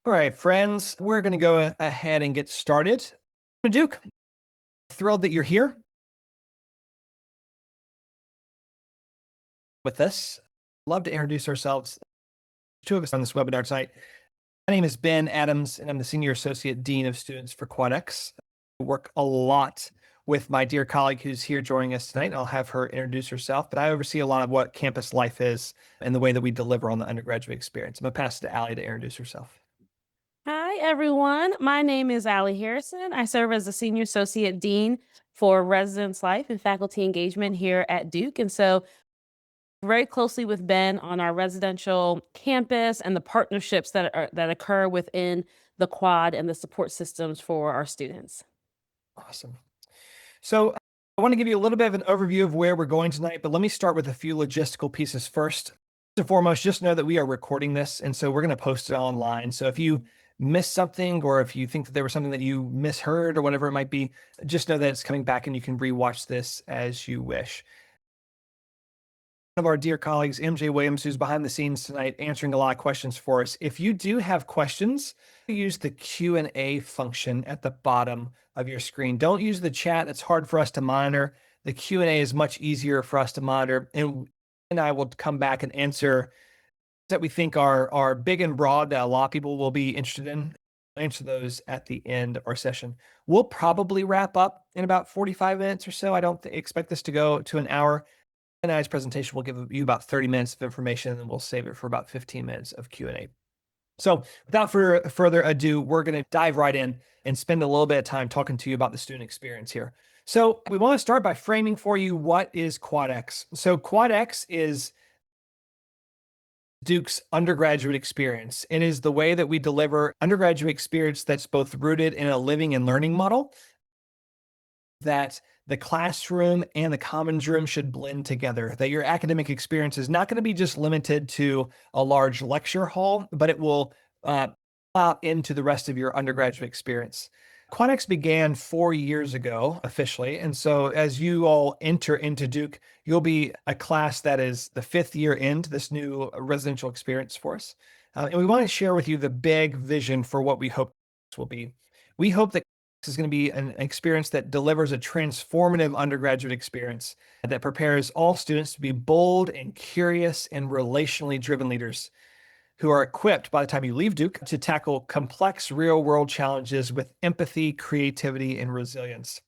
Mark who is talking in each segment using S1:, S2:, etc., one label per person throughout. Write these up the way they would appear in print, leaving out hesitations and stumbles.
S1: All right, friends, we're going to go ahead and get started. Duke, thrilled that you're here with us. Love to introduce ourselves. Two of us on this webinar tonight. My name is Ben Adams, and I'm the Senior Associate Dean of Students for QuadEx. I work a lot with my dear colleague who's here joining us tonight. I'll have her introduce herself, but I oversee a lot of what campus life is and the way that we deliver on the undergraduate experience. I'm going to pass it to Allie to introduce herself.
S2: Hi, everyone. My name is Allie Harrison. I serve as the Senior Associate Dean for Residence Life and Faculty Engagement here at Duke. And so, very closely with Ben on our residential campus and the partnerships that occur within the quad and the support systems for our students.
S1: Awesome. So I want to give you a little bit of an overview of where we're going tonight, but let me start with a few logistical pieces first. First and foremost, just know that we are recording this, and so we're going to post it online. So if you missed something, or if you think that there was something that you misheard, or whatever it might be, just know that it's coming back, and you can rewatch this as you wish. One of our dear colleagues, MJ Williams, who's behind the scenes tonight, answering a lot of questions for us. If you do have questions, use the Q&A function at the bottom of your screen. Don't use the chat. It's hard for us to monitor. The Q&A is much easier for us to monitor, and I will come back and answer that we think are big and broad that a lot of people will be interested in. Answer those at the end of our session. We'll probably wrap up in about 45 minutes or so. I don't expect this to go to an hour. Tonight's presentation will give you about 30 minutes of information, and then we'll save it for about 15 minutes of Q&A. So without further ado, we're going to dive right in and spend a little bit of time talking to you about the student experience here. So we want to start by framing for you what is QuadEx. So QuadEx is Duke's undergraduate experience. It is the way that we deliver undergraduate experience that's both rooted in a living and learning model, that the classroom and the commons room should blend together, that your academic experience is not going to be just limited to a large lecture hall, but it will out into the rest of your undergraduate experience. QuadEx began 4 years ago officially. And so as you all enter into Duke, you'll be a class that is the 5th year into this new residential experience for us. And we want to share with you the big vision for what we hope this will be. We hope that this is going to be an experience that delivers a transformative undergraduate experience that prepares all students to be bold and curious and relationally driven leaders who are equipped by the time you leave Duke to tackle complex real world challenges with empathy, creativity, and resilience.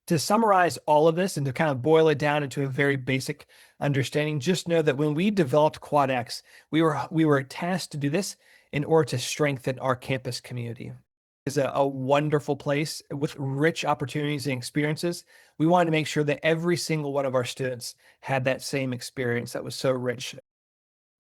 S1: To summarize all of this and to kind of boil it down into a very basic understanding, just know that when we developed QuadEx, we were tasked to do this in order to strengthen our campus community. Is a wonderful place with rich opportunities and experiences. We wanted to make sure that every single one of our students had that same experience that was so rich.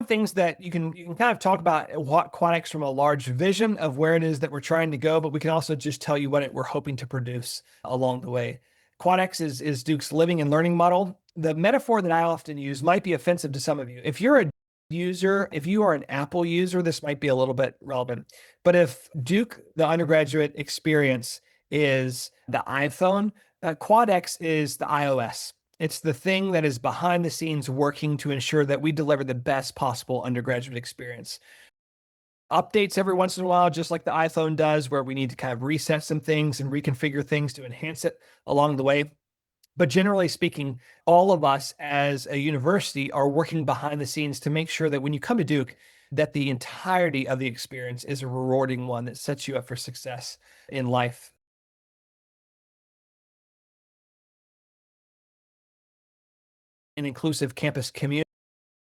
S1: Things that you can kind of talk about what QuadEx from a large vision of where it is that we're trying to go, but we can also just tell you what we're hoping to produce along the way. QuadEx is Duke's living and learning model. The metaphor that I often use might be offensive to some of you. If you're a user, if you are an Apple user, this might be a little bit relevant. But if Duke, the undergraduate experience, is the iPhone, QuadEx is the iOS. It's the thing that is behind the scenes working to ensure that we deliver the best possible undergraduate experience. Updates every once in a while, just like the iPhone does, where we need to kind of reset some things and reconfigure things to enhance it along the way. But generally speaking, all of us as a university are working behind the scenes to make sure that when you come to Duke, that the entirety of the experience is a rewarding one that sets you up for success in life. An inclusive campus community,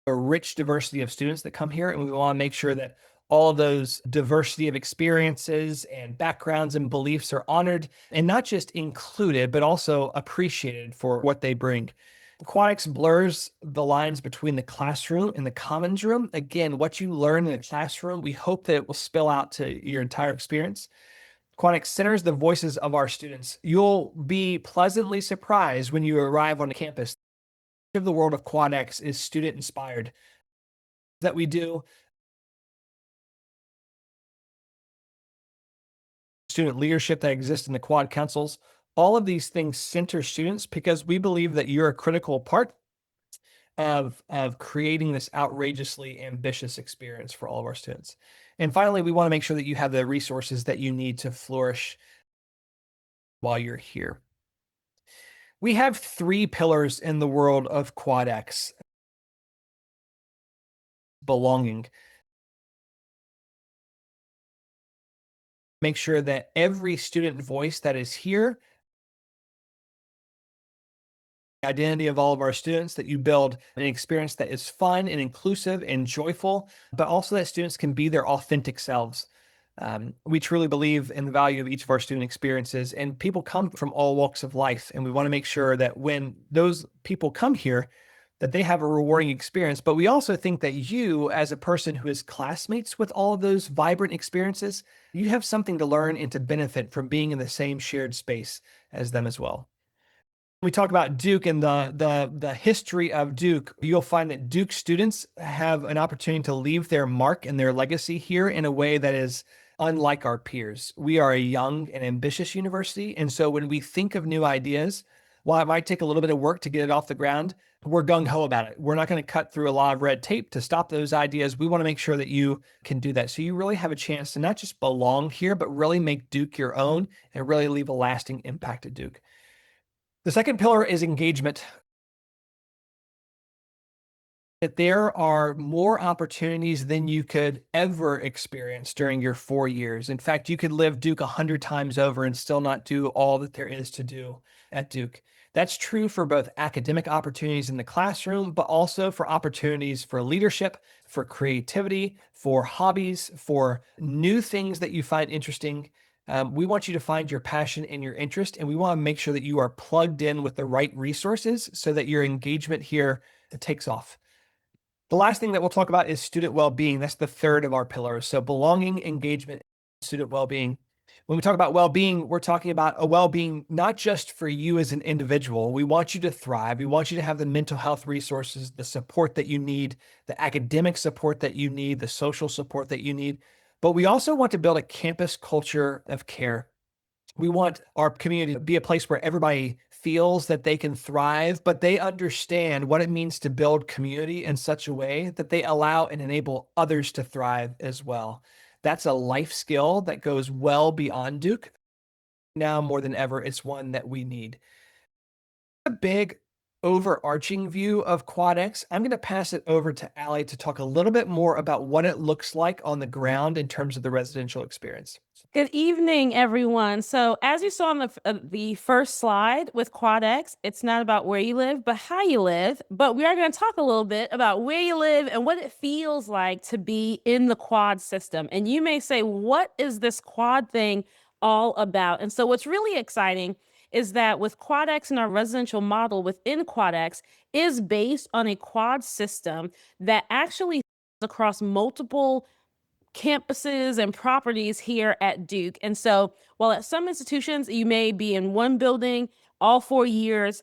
S1: a rich diversity of students that come here, and we want to make sure that all of those diversity of experiences and backgrounds and beliefs are honored and not just included, but also appreciated for what they bring. QuadEx blurs the lines between the classroom and the commons room. Again, what you learn in the classroom, we hope that it will spill out to your entire experience. QuadEx centers the voices of our students. You'll be pleasantly surprised when you arrive on the campus. The world of QuadEx is student inspired. That we do student leadership that exists in the quad councils. All of these things center students because we believe that you're a critical part of creating this outrageously ambitious experience for all of our students. And finally, we want to make sure that you have the resources that you need to flourish while you're here. We have three pillars in the world of QuadEx: belonging. Make sure that every student voice that is here, identity of all of our students, that you build an experience that is fun and inclusive and joyful, but also that students can be their authentic selves. We truly believe in the value of each of our student experiences, and people come from all walks of life. And we want to make sure that when those people come here, that they have a rewarding experience. But we also think that you, as a person who is classmates with all of those vibrant experiences, you have something to learn and to benefit from being in the same shared space as them as well. We talk about Duke and the history of Duke, you'll find that Duke students have an opportunity to leave their mark and their legacy here in a way that is unlike our peers. We are a young and ambitious university, and so when we think of new ideas, while it might take a little bit of work to get it off the ground, we're gung ho about it. We're not going to cut through a lot of red tape to stop those ideas. We want to make sure that you can do that. So you really have a chance to not just belong here, but really make Duke your own and really leave a lasting impact at Duke. The second pillar is engagement. That there are more opportunities than you could ever experience during your 4 years. In fact, you could live Duke 100 times over and still not do all that there is to do at Duke. That's true for both academic opportunities in the classroom, but also for opportunities for leadership, for creativity, for hobbies, for new things that you find interesting. We want you to find your passion and your interest, and we want to make sure that you are plugged in with the right resources so that your engagement here takes off. The last thing that we'll talk about is student well-being. That's the third of our pillars. So belonging, engagement, student well-being. When we talk about well-being, we're talking about a well-being not just for you as an individual. We want you to thrive. We want you to have the mental health resources, the support that you need, the academic support that you need, the social support that you need. But we also want to build a campus culture of care. We want our community to be a place where everybody feels that they can thrive, but they understand what it means to build community in such a way that they allow and enable others to thrive as well. That's a life skill that goes well beyond Duke. Now more than ever, it's one that we need. A big overarching view of QuadEx. I'm going to pass it over to Allie to talk a little bit more about what it looks like on the ground in terms of the residential experience.
S2: Good evening, everyone. So, as you saw on the first slide with QuadEx, it's not about where you live, but how you live. But we are going to talk a little bit about where you live and what it feels like to be in the quad system. And you may say, what is this quad thing all about? And so, what's really exciting is that with QuadEx and our residential model within QuadEx is based on a quad system that actually across multiple campuses and properties here at Duke. And so, while at some institutions you may be in one building all 4 years,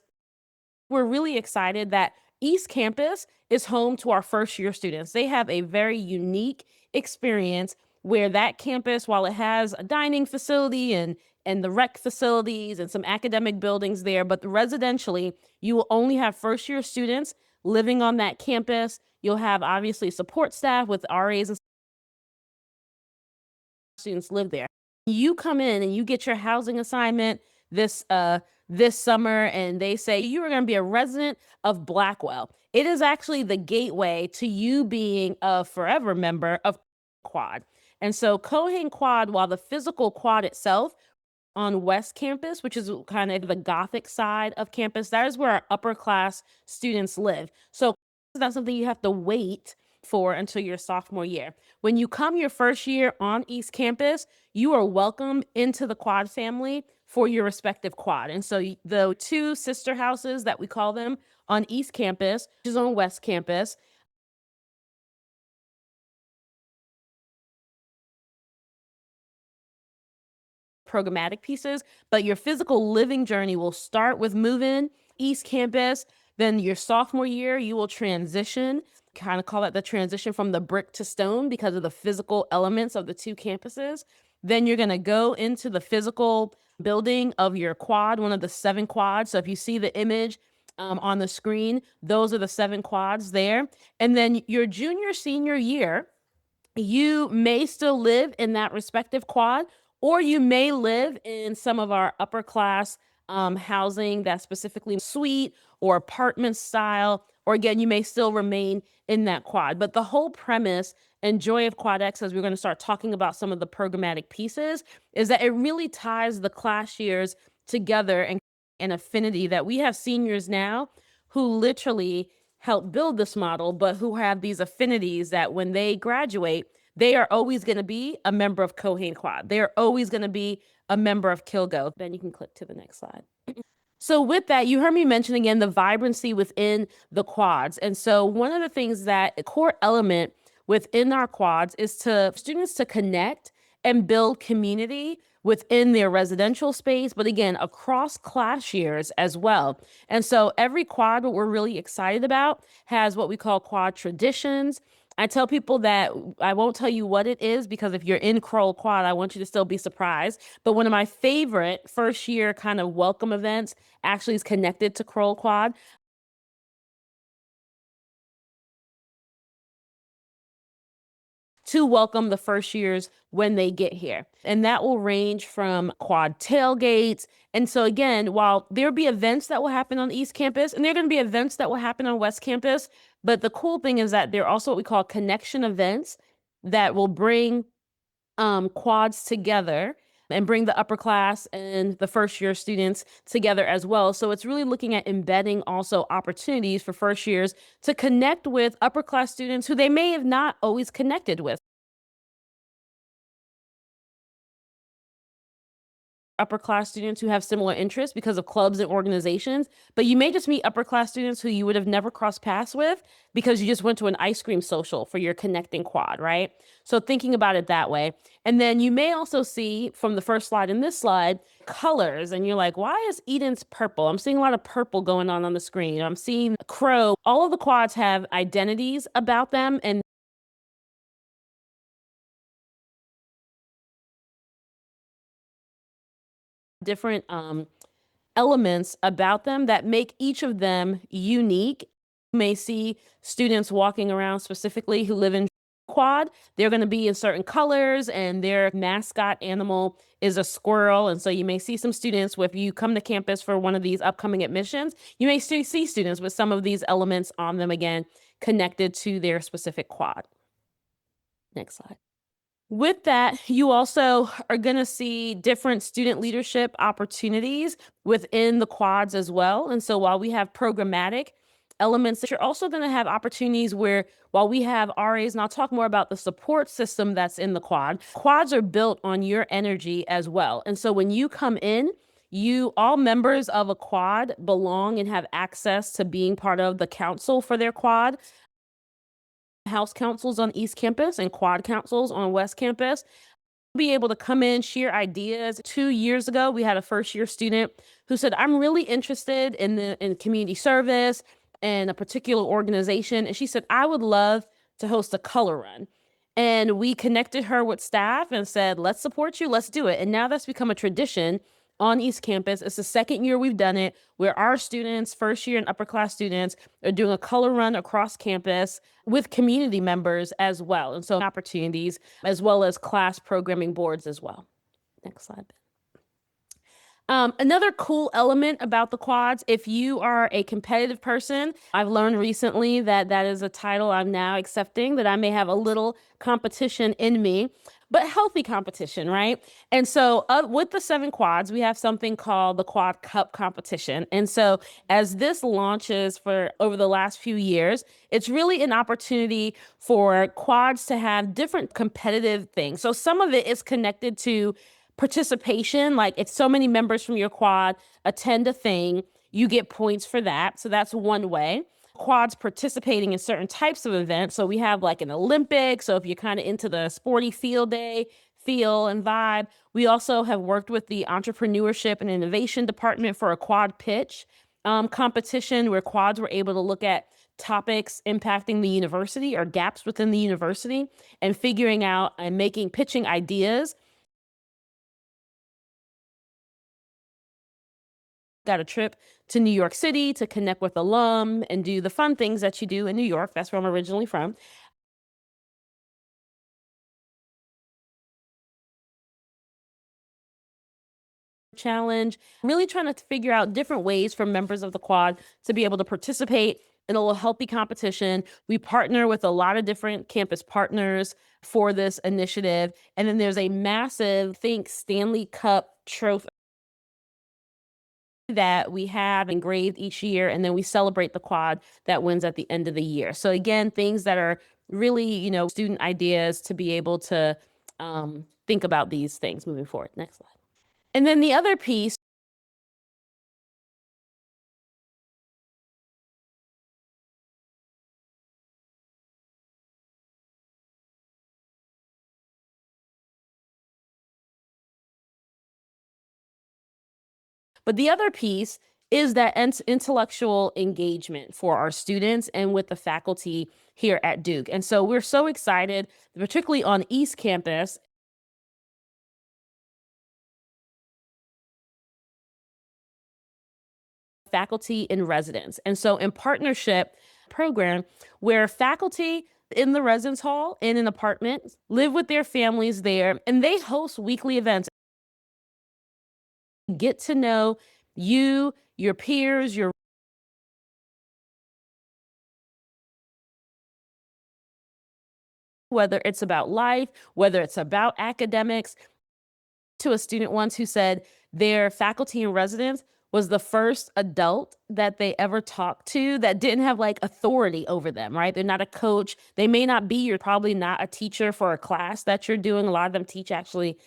S2: we're really excited that East Campus is home to our first year students. They have a very unique experience where that campus, while it has a dining facility and the rec facilities and some academic buildings there, but residentially, you will only have first year students living on that campus. You'll have obviously support staff with RAs and students live there. You come in and you get your housing assignment this summer and they say you are going to be a resident of Blackwell. It is actually the gateway to you being a forever member of Quad. And so Cohane Quad, while the physical quad itself on West Campus, which is kind of the Gothic side of campus, that is where our upper class students live. So it's not something you have to wait for until your sophomore year. When you come your first year on East Campus, you are welcome into the quad family for your respective quad. And so the two sister houses that we call them on East Campus, which is on West Campus, programmatic pieces, but your physical living journey will start with moving East Campus. Then your sophomore year, you will transition, kind of call it the transition from the brick to stone because of the physical elements of the two campuses. Then you're going to go into the physical building of your quad, one of the 7 quads. So if you see the image on the screen, those are the 7 quads there. And then your junior, senior year, you may still live in that respective quad, or you may live in some of our upper class housing that's specifically suite or apartment style, or again, you may still remain in that quad. But the whole premise and joy of QuadEx, as we're going to start talking about some of the programmatic pieces, is that it really ties the class years together and an affinity that we have seniors now who literally help build this model, but who have these affinities that when they graduate, they are always going to be a member of Cohane Quad. They are always going to be a member of Kilgo. Then you can click to the next slide. So with that, you heard me mention again the vibrancy within the quads. And so one of the things that a core element within our quads is to students to connect and build community within their residential space, but again, across class years as well. And so every quad, what we're really excited about, has what we call quad traditions. I tell people that I won't tell you what it is because if you're in Kroll Quad, I want you to still be surprised. But one of my favorite first year kind of welcome events actually is connected to Kroll Quad. To welcome the first years when they get here. And that will range from quad tailgates. And so, again, while there'll be events that will happen on East Campus and there are going to be events that will happen on West Campus, but the cool thing is that there are also what we call connection events that will bring quads together and bring the upper class and the first year students together as well. So it's really looking at embedding also opportunities for first years to connect with upper class students who they may have not always connected with. Upper class students who have similar interests because of clubs and organizations, but you may just meet upper class students who you would have never crossed paths with because you just went to an ice cream social for your connecting quad, right? So thinking about it that way. And then you may also see from the first slide and this slide colors, and you're like, why is Eden's purple? I'm seeing a lot of purple going on the screen. I'm seeing crow. All of the quads have identities about them and different elements about them that make each of them unique. You may see students walking around specifically who live in quad. They're going to be in certain colors and their mascot animal is a squirrel. And so you may see some students, if you come to campus for one of these upcoming admissions, you may see students with some of these elements on them again, connected to their specific quad. Next slide. With that, you also are going to see different student leadership opportunities within the quads as well. And so while we have programmatic elements, you're also going to have opportunities where while we have RAs, and I'll talk more about the support system that's in the quad, quads are built on your energy as well. And so when you come in, all members of a quad belong and have access to being part of the council for their quad. House councils on East Campus and quad councils on West Campus. Be able to come in, share ideas. 2 years ago, we had a first year student who said, I'm really interested in community service and a particular organization. And she said, I would love to host a color run. And we connected her with staff and said, let's support you, let's do it. And now that's become a tradition on East Campus. It's the second year we've done it, where our students, first year and upper class students, are doing a color run across campus with community members as well. And so opportunities as well as class programming boards as well. Next slide. Another cool element about the quads, if you are a competitive person, I've learned recently that that is a title I'm now accepting, that I may have a little competition in me, but healthy competition, right? And so with the 7 quads, we have something called the Quad Cup competition. And so as this launches for over the last few years, it's really an opportunity for quads to have different competitive things. So some of it is connected to participation, like if so many members from your quad attend a thing, you get points for that. So that's one way. Quads participating in certain types of events. So we have like an Olympic. So if you're kind of into the sporty field day feel and vibe, we also have worked with the entrepreneurship and innovation department for a quad pitch competition where quads were able to look at topics impacting the university or gaps within the university and figuring out and pitching ideas. Got a trip to New York City to connect with alum and do the fun things that you do in New York. That's where I'm originally from. challenge, really trying to figure out different ways for members of the quad to be able to participate in a little healthy competition. We partner with a lot of different campus partners for this initiative. And then there's a massive, think Stanley Cup trophy that we have engraved each year, and then we celebrate the quad that wins at the end of the year. So again, things that are really, student ideas to be able to think about these things moving forward. Next slide. And then the other piece, but the other piece is that intellectual engagement for our students and with the faculty here at Duke. And so we're so excited, particularly on East Campus, faculty in residence. And so in partnership program where faculty in the residence hall in an apartment live with their families there, and they host weekly events, get to know you, your peers, your whether it's about life, whether it's about academics. To a student once who said their faculty in residence was the first adult that they ever talked to that didn't have like authority over them, right? They're not a coach. They may not be, you're probably not a teacher for a class that you're doing. A lot of them teach actually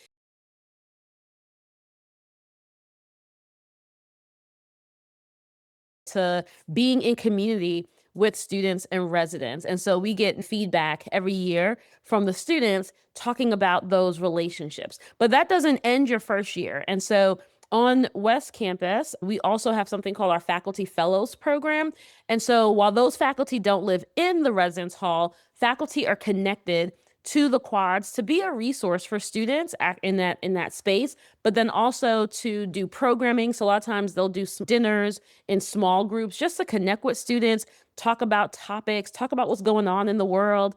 S2: to being in community with students and residents. And so we get feedback every year from the students talking about those relationships. But that doesn't end your first year. And so on West Campus, we also have something called our Faculty Fellows Program. And so while those faculty don't live in the residence hall, faculty are connected to the quads to be a resource for students in that space, but then also to do programming. So a lot of times they'll do some dinners in small groups just to connect with students, talk about topics, talk about what's going on in the world.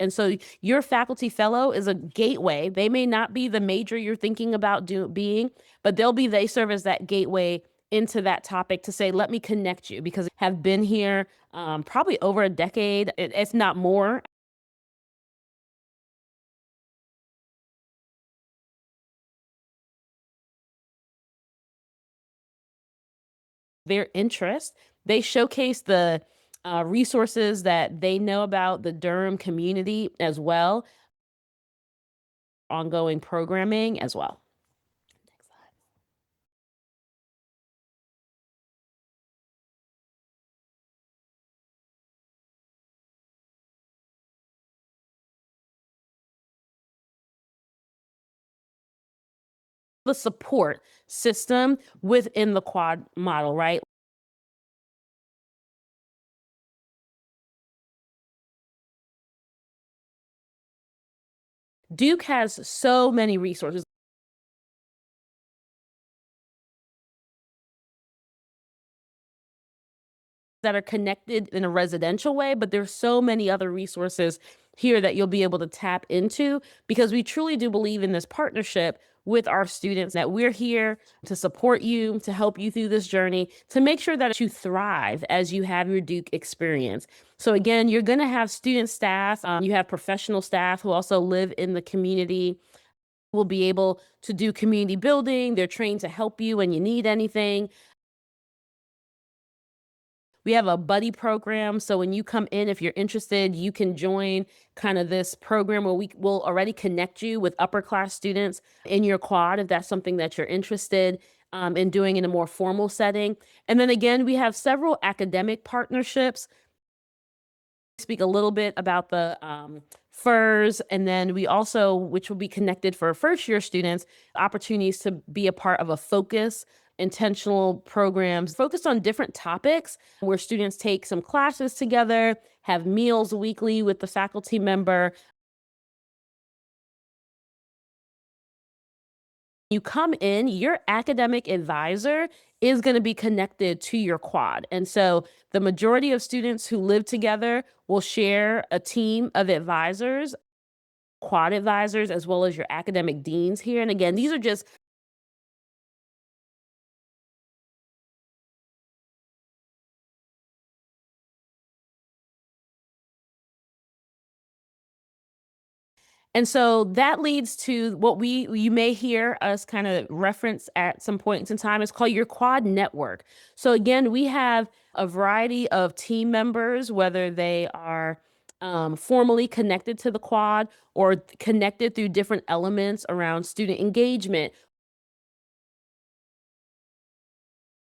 S2: And so your faculty fellow is a gateway. They may not be the major you're thinking about being, but they serve as that gateway into that topic to say, let me connect you because have been here probably over a decade, if not more. Their interest. They showcase the resources that they know about the Durham community as well, ongoing programming as well. Next slide. The support system within the quad model, right? Duke has so many resources that are connected in a residential way, but there's so many other resources here that you'll be able to tap into because we truly do believe in this partnership with our students that we're here to support you, to help you through this journey, to make sure that you thrive as you have your Duke experience. So again, you're going to have student staff, you have professional staff who also live in the community, will be able to do community building. They're trained to help you when you need anything. We have a buddy program. So when you come in, if you're interested, you can join kind of this program where we will already connect you with upperclass students in your quad if that's something that you're interested in doing in a more formal setting. And then again, we have several academic partnerships. Speak a little bit about the FERS, and then we also, which will be connected for first year students, opportunities to be a part of a focus intentional programs focused on different topics where students take some classes together, have meals weekly with the faculty member. You come in, your academic advisor is going to be connected to your quad. And so the majority of students who live together will share a team of advisors, quad advisors, as well as your academic deans here. And again, these are just And so that leads to what you may hear us kind of reference at some points in time. It's called your quad network. So again, we have a variety of team members, whether they are formally connected to the quad or connected through different elements around student engagement.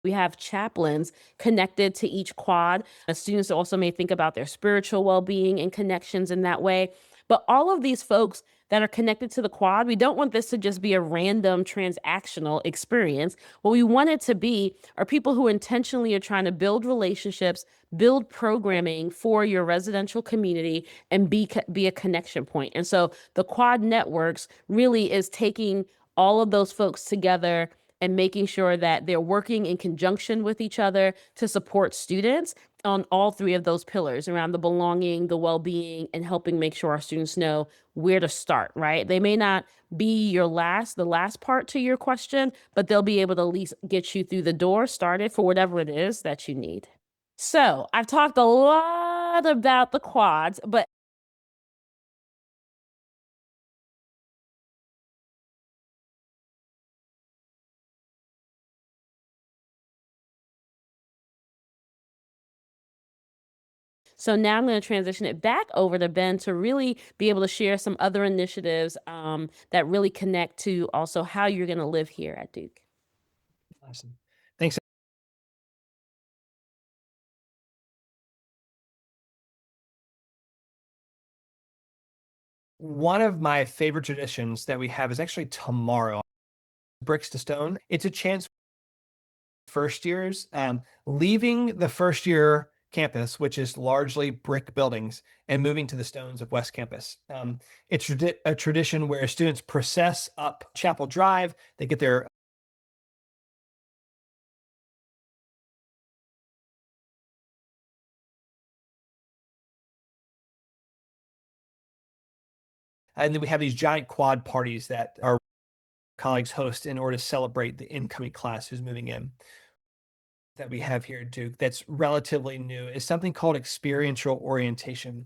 S2: We have chaplains connected to each quad. Students also may think about their spiritual well being and connections in that way. But all of these folks that are connected to the quad, we don't want this to just be a random transactional experience. What we want it to be are people who intentionally are trying to build relationships, build programming for your residential community, and be a connection point. And so the quad networks really is taking all of those folks together and making sure that they're working in conjunction with each other to support students on all three of those pillars around the belonging, the well-being, and helping make sure our students know where to start, right? They may not be the last part to your question, but they'll be able to at least get you through the door started for whatever it is that you need. So I've talked a lot about the quads, but so now I'm going to transition it back over to Ben to really be able to share some other initiatives that really connect to also how you're going to live here at Duke.
S1: Awesome. Thanks. One of my favorite traditions that we have is actually tomorrow, Bricks to Stone. It's a chance first years leaving the first year campus, which is largely brick buildings, and moving to the stones of West Campus. It's a tradition where students process up Chapel Drive. They get their and then we have these giant quad parties that our colleagues host in order to celebrate the incoming class who's moving in. That we have here at Duke that's relatively new is something called experiential orientation.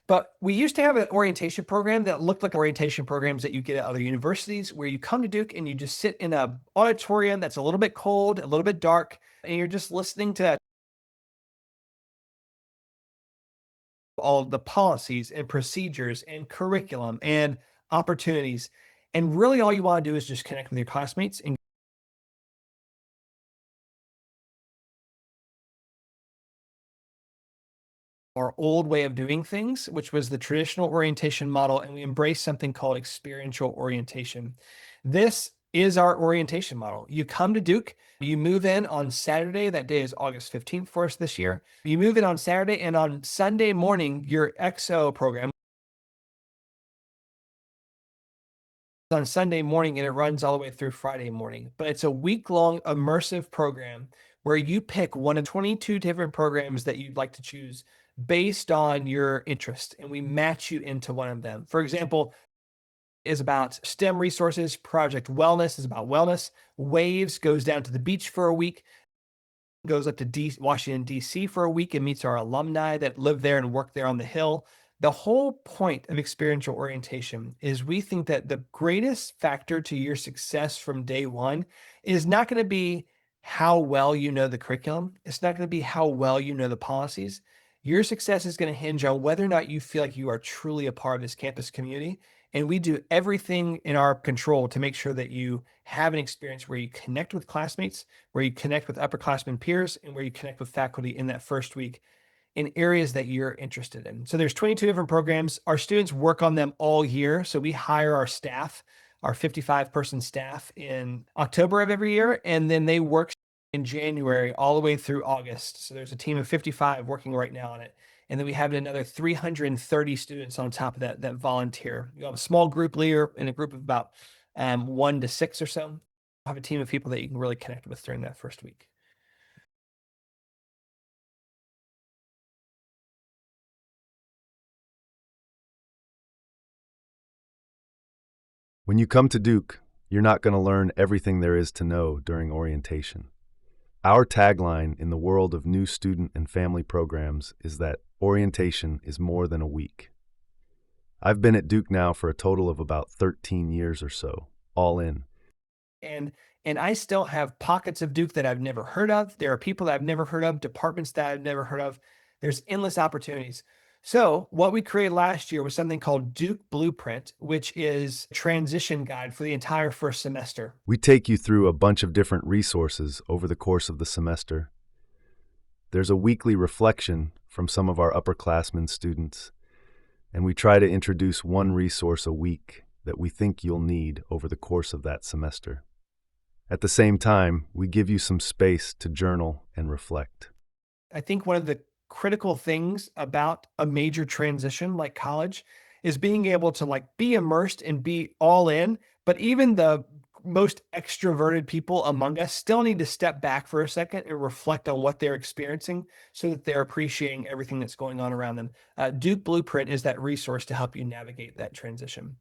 S1: But we used to have an orientation program that looked like orientation programs that you get at other universities, where you come to Duke and you just sit in a auditorium that's a little bit cold, a little bit dark, and you're just listening to all of the policies and procedures and curriculum and opportunities. And really all you want to do is just connect with your classmates and our old way of doing things, which was the traditional orientation model, and we embrace something called experiential orientation. This is our orientation model. You come to Duke, you move in on Saturday. That day is August 15th for us this year. You move in on Saturday, and on Sunday morning, your XO program on Sunday morning and it runs all the way through Friday morning. But it's a week-long immersive program where you pick one of 22 different programs that you'd like to choose based on your interest, and we match you into one of them. For example, is about STEM resources, Project Wellness is about wellness, Waves goes down to the beach for a week, goes up to Washington, D.C. for a week and meets our alumni that live there and work there on the Hill. The whole point of experiential orientation is we think that the greatest factor to your success from day one is not going to be how well you know the curriculum. It's not going to be how well you know the policies. Your success is going to hinge on whether or not you feel like you are truly a part of this campus community. And we do everything in our control to make sure that you have an experience where you connect with classmates, where you connect with upperclassmen peers, and where you connect with faculty in that first week in areas that you're interested in. So there's 22 different programs. Our students work on them all year. So we hire our staff, our 55-person staff in October of every year, and then they work in January all the way through August. So there's a team of 55 working right now on it. And then we have another 330 students on top of that that volunteer. You have a small group leader in a group of about 1 to 6 or so. Have a team of people that you can really connect with during that first week.
S3: When you come to Duke, you're not going to learn everything there is to know during orientation. Our tagline in the world of new student and family programs is that orientation is more than a week. I've been at Duke now for a total of about 13 years or so, all in.
S1: And I still have pockets of Duke that I've never heard of. There are people that I've never heard of, departments that I've never heard of. There's endless opportunities. So, what we created last year was something called Duke Blueprint, which is a transition guide for the entire first semester.
S3: We take you through a bunch of different resources over the course of the semester. There's a weekly reflection from some of our upperclassmen students, and we try to introduce one resource a week that we think you'll need over the course of that semester. At the same time, we give you some space to journal and reflect.
S1: I think one of the critical things about a major transition like college is being able to like be immersed and be all in, but even the most extroverted people among us still need to step back for a second and reflect on what they're experiencing so that they're appreciating everything that's going on around them. Duke Blueprint is that resource to help you navigate that transition.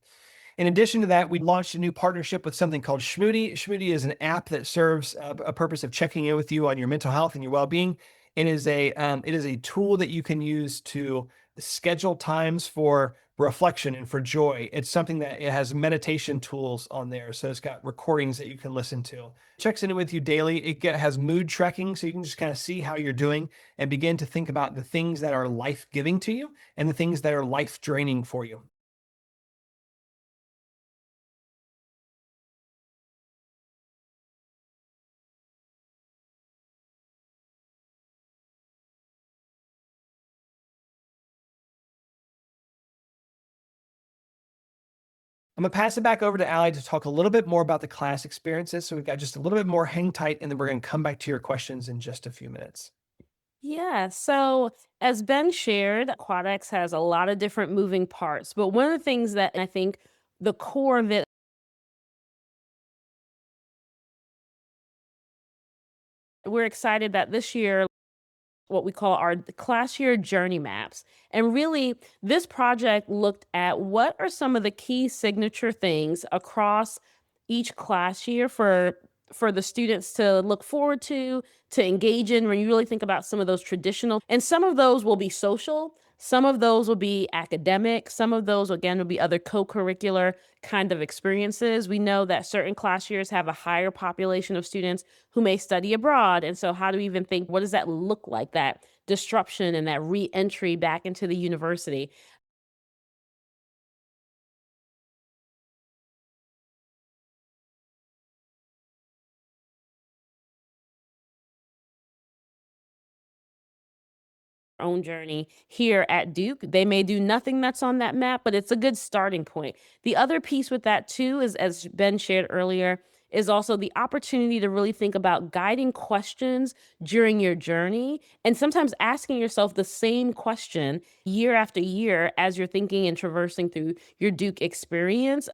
S1: In addition to that, we launched a new partnership with something called Schmoody. Schmoody is an app that serves a purpose of checking in with you on your mental health and your well-being. It is a tool that you can use to schedule times for reflection and for joy. It's something that it has meditation tools on there, so it's got recordings that you can listen to. Checks in with you daily. Has mood tracking, so you can just kind of see how you're doing and begin to think about the things that are life-giving to you and the things that are life-draining for you. I'm gonna pass it back over to Allie to talk a little bit more about the class experiences. So we've got just a little bit more hang tight, and then we're gonna come back to your questions in just a few minutes.
S2: Yeah. So, as Ben shared, QuadEx has a lot of different moving parts. But one of the things that I think the core of it, we're excited that this year, what we call our class year journey maps. And really, this project looked at what are some of the key signature things across each class year for the students to look forward to engage in when you really think about some of those traditional, and some of those will be social, some of those will be academic, some of those again will be other co-curricular kind of experiences. We know that certain class years have a higher population of students who may study abroad. And so, how do we even think, what does that look like, that disruption and that re entry back into the university? Own journey here at Duke. They may do nothing that's on that map, but it's a good starting point. The other piece with that, too, is as Ben shared earlier, is also the opportunity to really think about guiding questions during your journey and sometimes asking yourself the same question year after year as you're thinking and traversing through your Duke experience.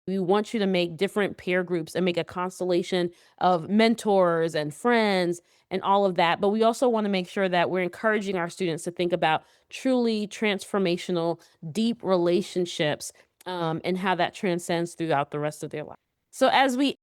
S2: We want you to make different peer groups and make a constellation of mentors and friends and all of that. But we also want to make sure that we're encouraging our students to think about truly transformational, deep relationships, and how that transcends throughout the rest of their life. So, as we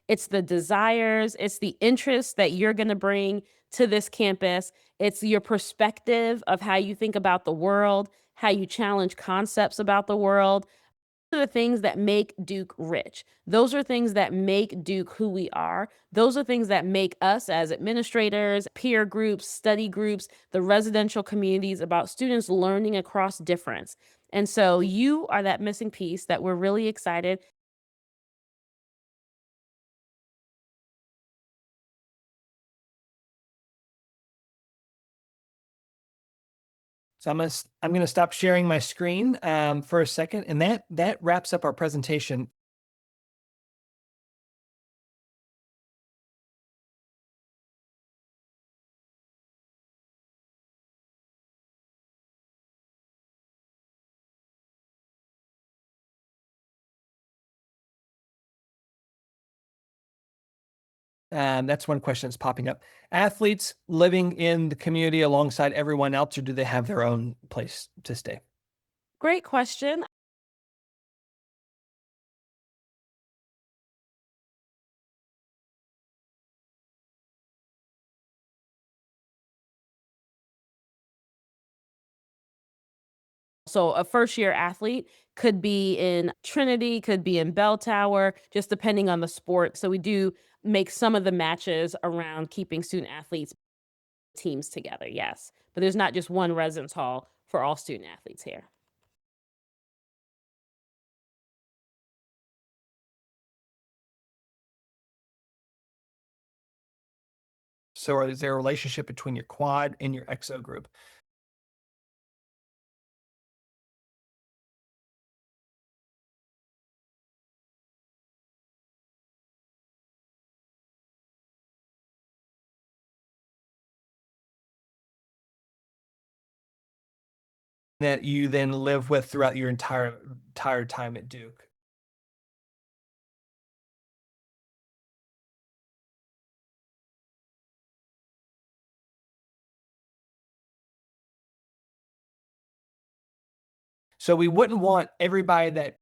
S2: It's the desires, it's the interests that you're gonna bring to this campus. It's your perspective of how you think about the world, how you challenge concepts about the world. Those are the things that make Duke rich. Those are things that make Duke who we are. Those are things that make us as administrators, peer groups, study groups, the residential communities, about students learning across difference. And so you are that missing piece that we're really excited.
S1: So I'm gonna stop sharing my screen for a second, and that wraps up our presentation. That's one question that's popping up. Athletes living in the community alongside everyone else, or do they have their own place to stay?
S2: Great question. So a first year athlete could be in Trinity, could be in Bell Tower, just depending on the sport. So we do make some of the matches around keeping student athletes teams together. Yes. But there's not just one residence hall for all student athletes here.
S1: So, is there a relationship between your quad and your exo group? That you then live with throughout your entire time at Duke? So we wouldn't want everybody that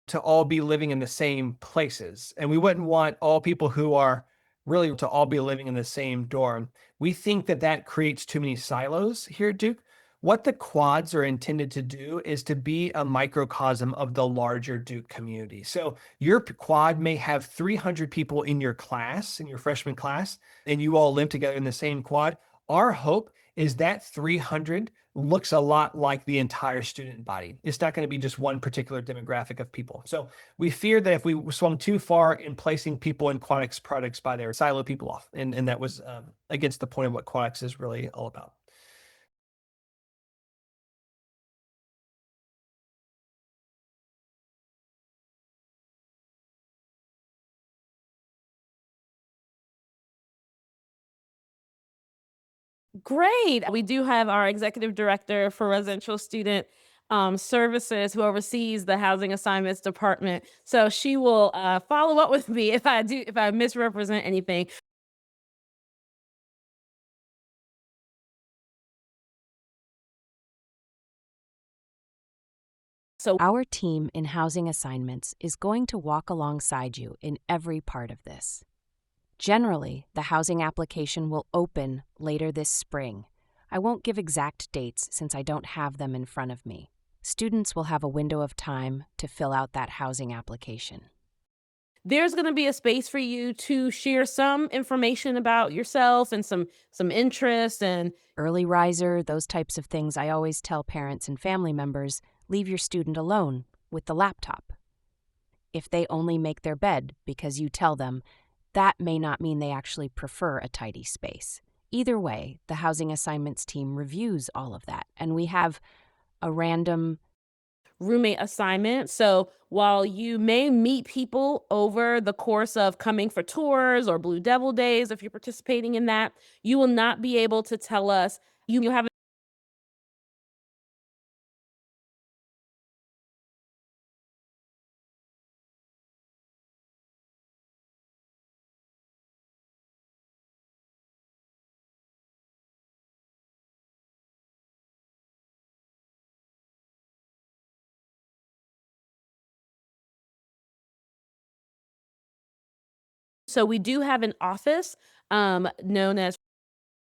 S1: to all be living in the same places. And we wouldn't want all people who are really to all be living in the same dorm. We think that that creates too many silos here at Duke. What the quads are intended to do is to be a microcosm of the larger Duke community. So your quad may have 300 people in your class, in your freshman class, and you all live together in the same quad. Our hope is that 300 looks a lot like the entire student body. It's not going to be just one particular demographic of people. So we fear that if we swung too far in placing people in QuadEx products by their silo people off, and that was against the point of what QuadEx is really all about.
S2: Great. We do have our executive director for residential student services who oversees the housing assignments department. So she will follow up with me if I misrepresent anything. So
S4: Our team in housing assignments is going to walk alongside you in every part of this. Generally, the housing application will open later this spring. I won't give exact dates since I don't have them in front of me. Students will have a window of time to fill out that housing application.
S2: there's going to be a space for you to share some information about yourself and some interests and
S4: Early riser, those types of things, I always tell parents and family members, leave your student alone with the laptop. If they only make their bed because you tell them, that may not mean they actually prefer a tidy space. Either way, the housing assignments team reviews all of that, and we have a random
S2: roommate assignment. So while you may meet people over the course of coming for tours or Blue Devil Days, if you're participating in that, you will not be able to tell us you have. So we do have an office known as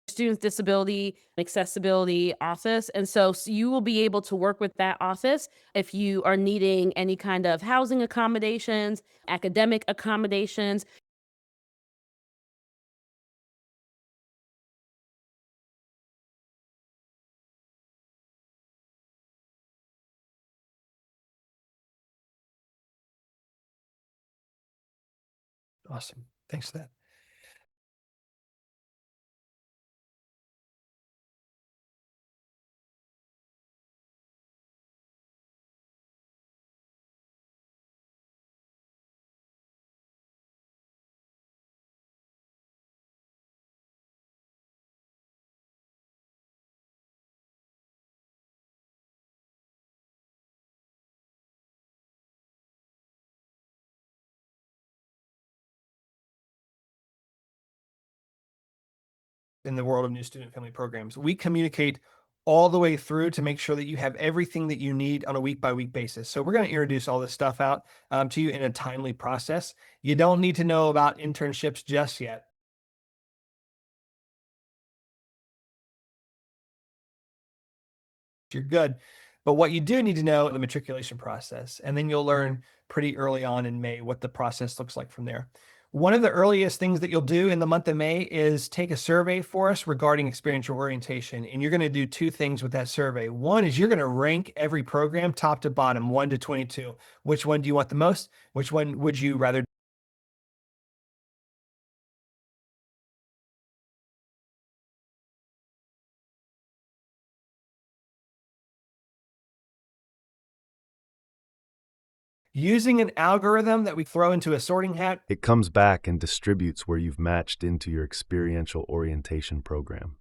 S2: Students Disability Accessibility Office. And so you will be able to work with that office if you are needing any kind of housing accommodations, academic accommodations.
S1: Awesome. Thanks for that. in the world of new student family programs. We communicate all the way through to make sure that you have everything that you need on a week by week basis. So we're going to introduce all this stuff out to you in a timely process. You don't need to know about internships just yet. You're good. But what you do need to know the matriculation process, and then you'll learn pretty early on in May what the process looks like from there. One of the earliest things that you'll do in the month of May is take a survey for us regarding experiential orientation. And you're going to do two things with that survey. One is you're going to rank every program top to bottom, 1 to 22. Which one do you want the most? Which one would you rather? Using an algorithm that we throw into a sorting hat.
S3: It comes back and distributes where you've matched into your experiential orientation program.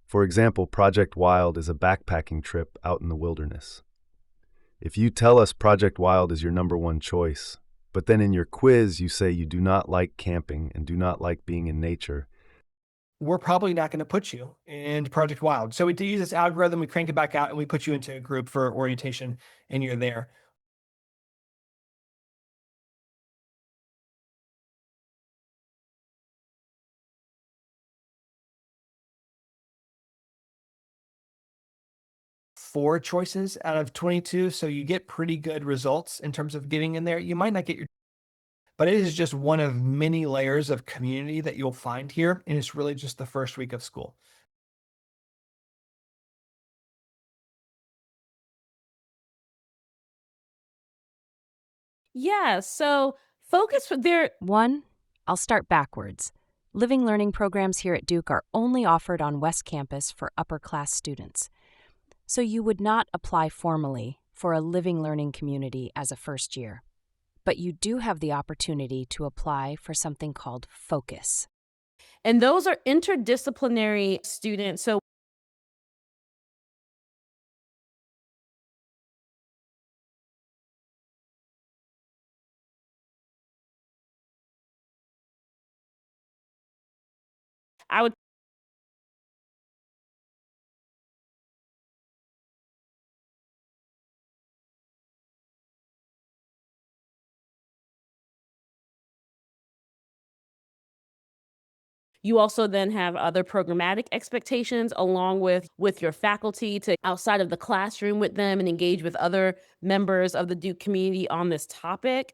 S3: For example, Project Wild is a backpacking trip out in the wilderness. If you tell us Project Wild is your number one choice, but then in your quiz you say you do not like camping and do not like being in nature,
S1: We're probably not going to put you into Project Wild. So we do use this algorithm, we crank it back out, and we put you into a group for orientation, and you're there. Four choices out of 22. So you get pretty good results in terms of getting in there. You might not get your, but it is just one of many layers of community that you'll find here. And it's really just the first week of school.
S2: Yeah, so focus for there.
S4: One, I'll start backwards. Living learning programs here at Duke are only offered on West Campus for upper-class students. So you would not apply formally for a living learning community as a first year. But you do have the opportunity to apply for something called Focus.
S2: And those are interdisciplinary students. So I would You also then have other programmatic expectations along with your faculty to outside of the classroom with them and engage with other members of the Duke community on this topic.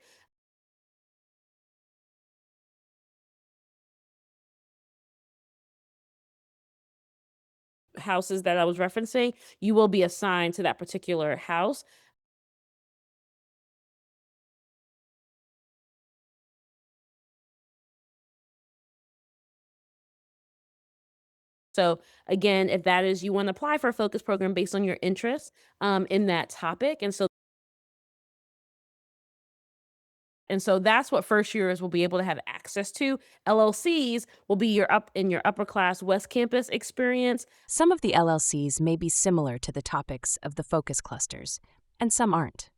S2: Houses that I was referencing, you will be assigned to that particular house. So again, if that is you want to apply for a focus program based on your interest in that topic, and so that's what first years will be able to have access to. LLCs will be your upper class West Campus experience.
S4: Some of the LLCs may be similar to the topics of the focus clusters, and some aren't.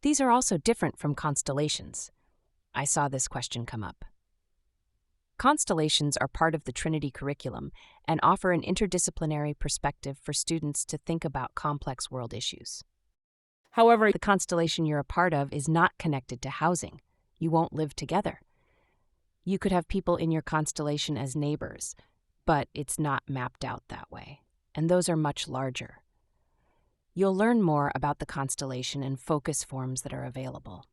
S4: These are also different from constellations. I saw this question come up. Constellations are part of the Trinity curriculum and offer an interdisciplinary perspective for students to think about complex world issues.
S2: However,
S4: The constellation you're a part of is not connected to housing. You won't live together. You could have people in your constellation as neighbors, but it's not mapped out that way, and those are much larger. You'll learn more about the constellation and focus forms that are available.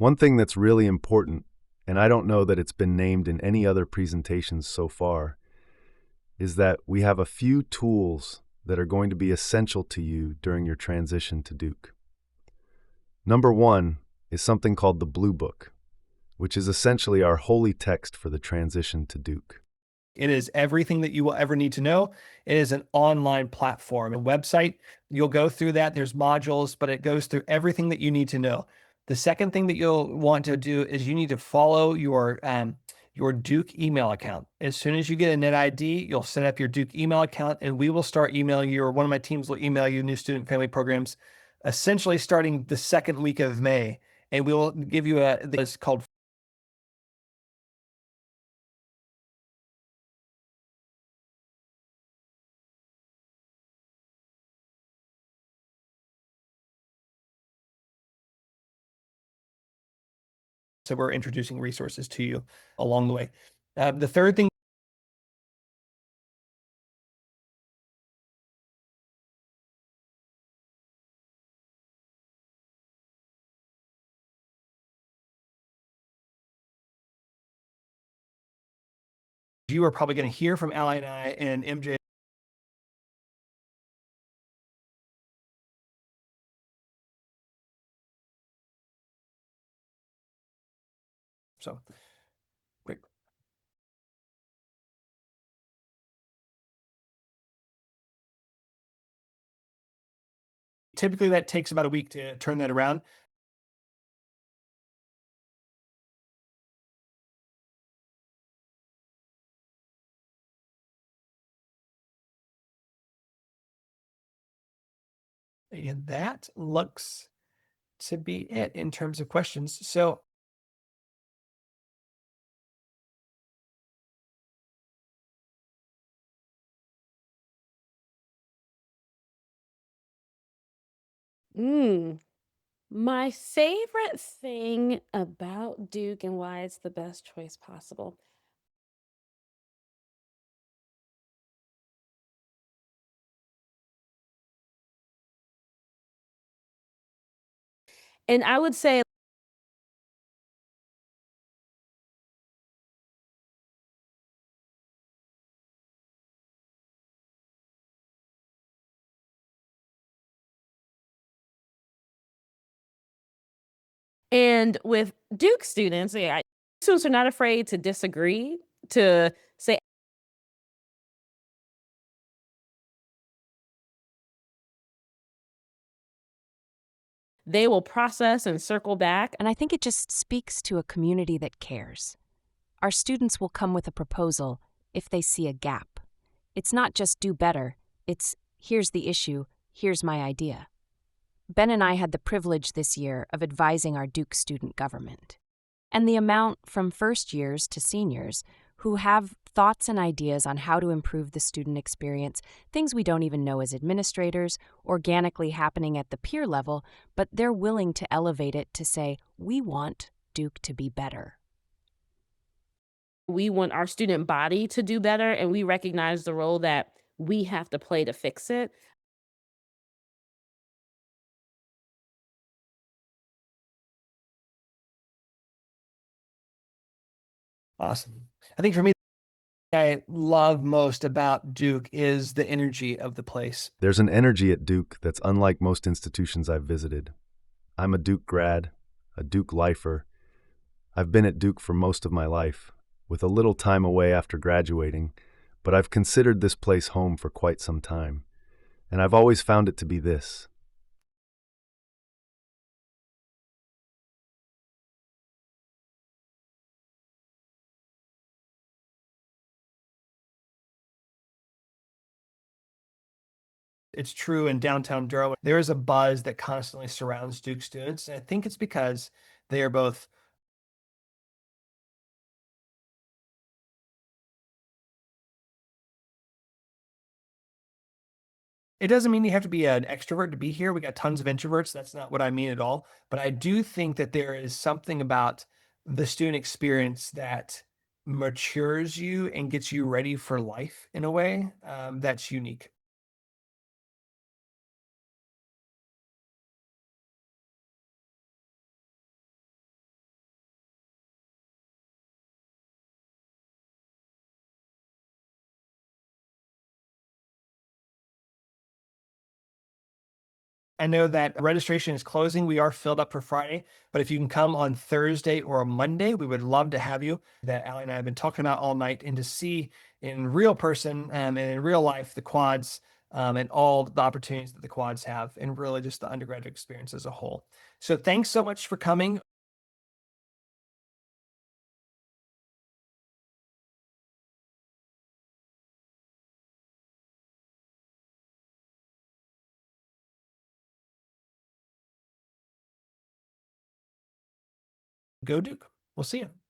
S3: one thing that's really important, and I don't know that it's been named in any other presentations so far, is that we have a few tools that are going to be essential to you during your transition to Duke. Number one is something called the Blue Book, which is essentially our holy text for the transition to Duke.
S1: It is everything that you will ever need to know. It is an online platform, a website. You'll go through that. There's modules, but it goes through everything that you need to know. The second thing that you'll want to do is you need to follow your Duke email account. As soon as you get a net ID, you'll set up your Duke email account, and we will start emailing you, or one of my teams will email you new student family programs, essentially starting the second week of May. And we will give you it's called. So we're introducing resources to you along the way. The third thing. You are probably going to hear from Ally and I and MJ. So, great. Typically, that takes about a week to turn that around. And that looks to be it in terms of questions. So,
S2: My favorite thing about Duke and why it's the best choice possible. And I would say, and with Duke students, yeah, students are not afraid to disagree, to say they will process and circle back.
S4: And I think it just speaks to a community that cares. Our students will come with a proposal if they see a gap. It's not just do better, it's here's the issue, here's my idea. Ben and I had the privilege this year of advising our Duke student government. And the amount from first years to seniors who have thoughts and ideas on how to improve the student experience, things we don't even know as administrators, organically happening at the peer level, but they're willing to elevate it to say, we want Duke to be better.
S2: We want our student body to do better, and we recognize the role that we have to play to fix it.
S1: awesome. I think for me, I love most about Duke is the energy of the place.
S3: There's an energy at Duke that's unlike most institutions I've visited. I'm a Duke grad, a Duke lifer. I've been at Duke for most of my life, with a little time away after graduating, but I've considered this place home for quite some time, and I've always found it to be this.
S1: It's true in downtown Durham. There is a buzz that constantly surrounds Duke students. And I think it's because they are both. It doesn't mean you have to be an extrovert to be here. We got tons of introverts. That's not what I mean at all. But I do think that there is something about the student experience that matures you and gets you ready for life in a way that's unique. I know that registration is closing. We are filled up for Friday, but if you can come on Thursday or Monday, we would love to have you. That Allie and I have been talking about all night, and to see in real person and in real life the quads and all the opportunities that the quads have, and really just the undergraduate experience as a whole. So thanks so much for coming. Go Duke. We'll see you.